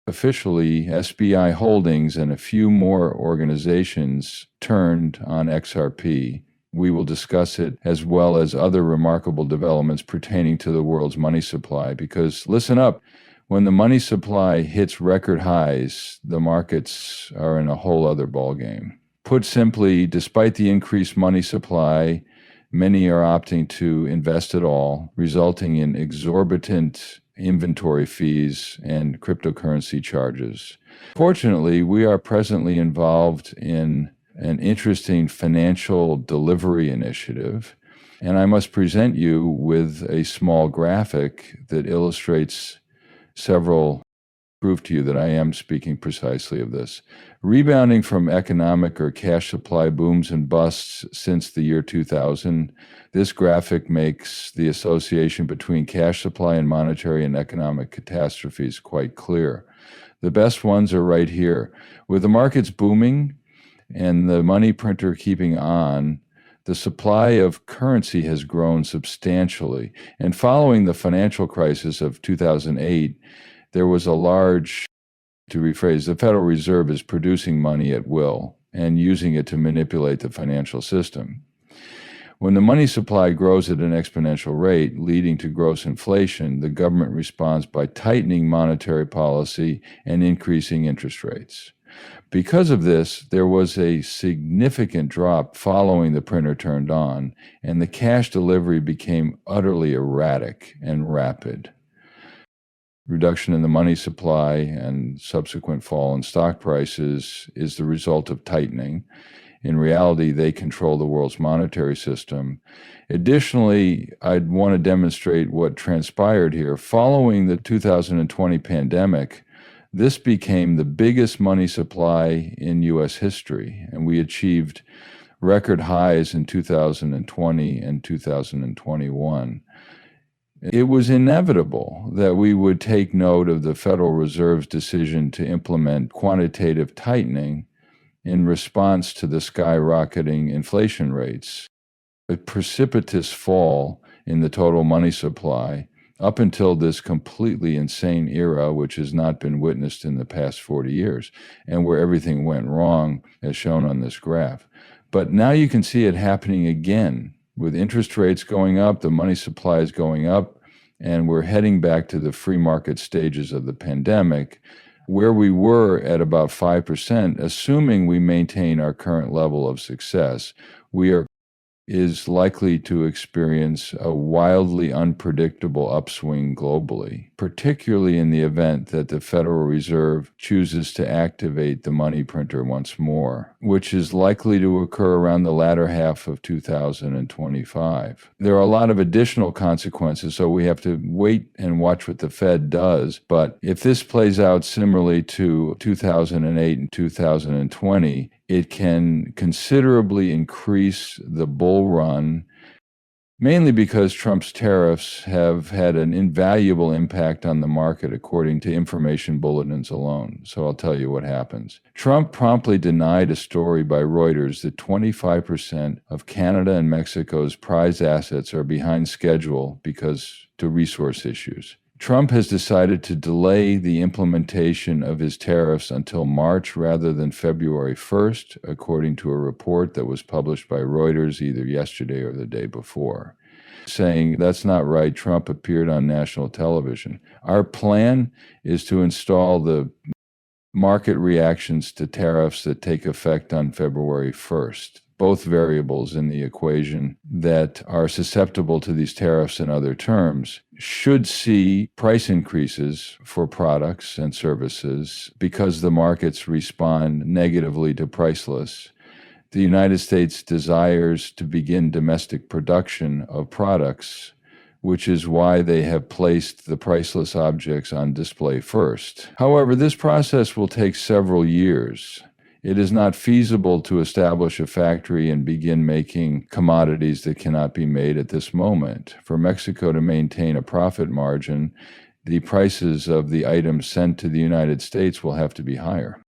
officially, SBI Holdings and a few more organizations turned on XRP. We will discuss it as well as other remarkable developments pertaining to the world's money supply, because listen up, when the money supply hits record highs, the markets are in a whole other ballgame. Put simply, despite the increased money supply, many are opting to invest it all, resulting in exorbitant inventory fees and cryptocurrency charges. Fortunately, we are presently involved in an interesting financial delivery initiative, and I must present you with a small graphic that illustrates several prove to you that I am speaking precisely of this. Rebounding from economic or cash supply booms and busts since the year 2000, this graphic makes the association between cash supply and monetary and economic catastrophes quite clear. The best ones are right here. With the markets booming and the money printer keeping on, the supply of currency has grown substantially. And following the financial crisis of 2008, there was a large, to rephrase, the Federal Reserve is producing money at will and using it to manipulate the financial system. When the money supply grows at an exponential rate, leading to gross inflation, the government responds by tightening monetary policy and increasing interest rates. Because of this, there was a significant drop following the printer turned on, and the cash delivery became utterly erratic and rapid. Reduction in the money supply and subsequent fall in stock prices is the result of tightening. In reality, they control the world's monetary system. Additionally, I'd want to demonstrate what transpired here. Following the 2020 pandemic, this became the biggest money supply in U.S. history, and we achieved record highs in 2020 and 2021. It was inevitable that we would take note of the Federal Reserve's decision to implement quantitative tightening in response to the skyrocketing inflation rates. A precipitous fall in the total money supply up until this completely insane era, which has not been witnessed in the past 40 years, and where everything went wrong, as shown on this graph. But now you can see it happening again. With interest rates going up, the money supply is going up, and we're heading back to the free market stages of the pandemic, where we were at about 5%, assuming we maintain our current level of success. Is likely to experience a wildly unpredictable upswing globally, particularly in the event that the Federal Reserve chooses to activate the money printer once more, which is likely to occur around the latter half of 2025. There are a lot of additional consequences, so we have to wait and watch what the Fed does. But if this plays out similarly to 2008 and 2020, it can considerably increase the bull run, mainly because Trump's tariffs have had an invaluable impact on the market, according to information bulletins alone. So I'll tell you what happens. Trump promptly denied a story by Reuters that 25% of Canada and Mexico's prized assets are behind schedule because to resource issues. Trump has decided to delay the implementation of his tariffs until March rather than February 1st, according to a report that was published by Reuters either yesterday or the day before. Saying that's not right, Trump appeared on national television. Our plan is to install the market reactions to tariffs that take effect on February 1st. Both variables in the equation that are susceptible to these tariffs and other terms should see price increases for products and services because the markets respond negatively to priceless. The United States desires to begin domestic production of products, which is why they have placed the priceless objects on display first. However, this process will take several years. It is not feasible to establish a factory and begin making commodities that cannot be made at this moment. For Mexico to maintain a profit margin, the prices of the items sent to the United States will have to be higher.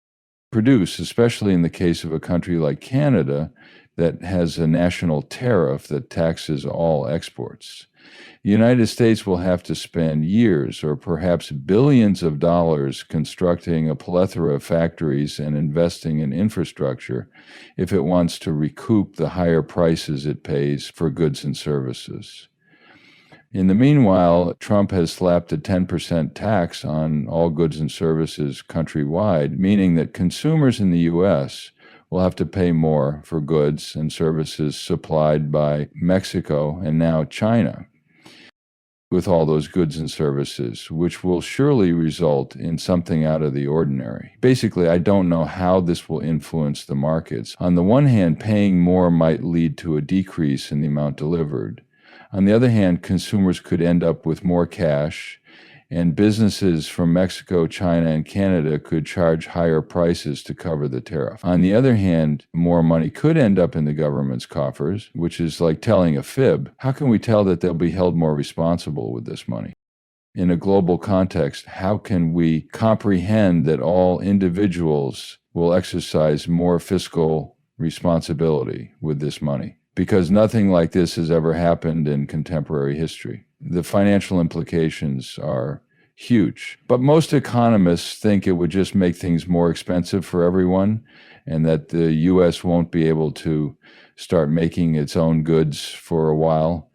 Produce, especially in the case of a country like Canada, that has a national tariff that taxes all exports. The United States will have to spend years or perhaps billions of dollars constructing a plethora of factories and investing in infrastructure if it wants to recoup the higher prices it pays for goods and services. In the meanwhile, Trump has slapped a 10% tax on all goods and services countrywide, meaning that consumers in the U.S. will have to pay more for goods and services supplied by Mexico and now China with all those goods and services, which will surely result in something out of the ordinary. Basically, I don't know how this will influence the markets. On the one hand, paying more might lead to a decrease in the amount delivered. On the other hand, consumers could end up with more cash, and businesses from Mexico, China, and Canada could charge higher prices to cover the tariff. On the other hand, more money could end up in the government's coffers, which is like telling a fib. How can we tell that they'll be held more responsible with this money? In a global context, how can we comprehend that all individuals will exercise more fiscal responsibility with this money? Because nothing like this has ever happened in contemporary history. The financial implications are huge. But most economists think it would just make things more expensive for everyone, and that the U.S. won't be able to start making its own goods for a while.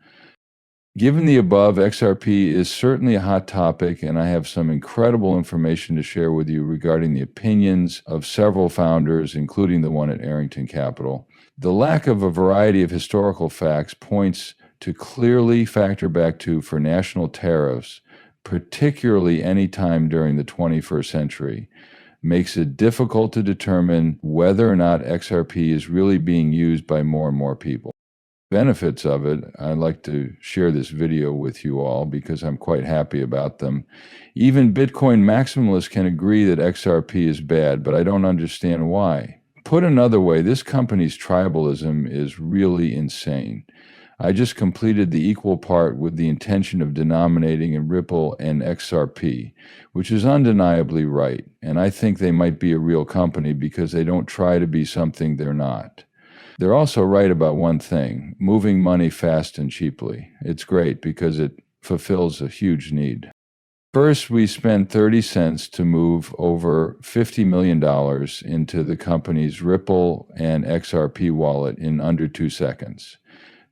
Given the above, XRP is certainly a hot topic, and I have some incredible information to share with you regarding the opinions of several founders, including the one at Arrington Capital. The lack of a variety of historical facts points to clearly factor back to for national tariffs, particularly any time during the 21st century, makes it difficult to determine whether or not XRP is really being used by more and more people. Benefits of it, I'd like to share this video with you all because I'm quite happy about them. Even Bitcoin maximalists can agree that XRP is bad, but I don't understand why. Put another way, this company's tribalism is really insane. I just completed the equal part with the intention of denominating in Ripple and XRP, which is undeniably right, and I think they might be a real company because they don't try to be something they're not. They're also right about one thing, moving money fast and cheaply. It's great because it fulfills a huge need. First, we spent 30 cents to move over $50 million into the company's Ripple and XRP wallet in under 2 seconds.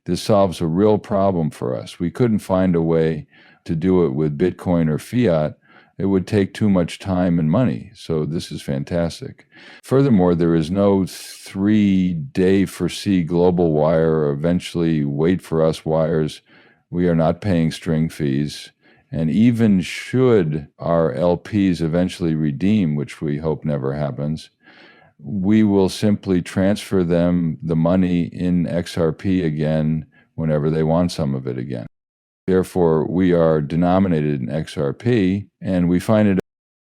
This solves a real problem for us. We couldn't find a way to do it with Bitcoin or fiat. It would take too much time and money, so this is fantastic. Furthermore, there is no 3-day foresee global wire or eventually wait for us wires. We are not paying string fees. And even should our LPs eventually redeem, which we hope never happens, we will simply transfer them the money in XRP again whenever they want some of it again. Therefore, we are denominated in XRP, and we find it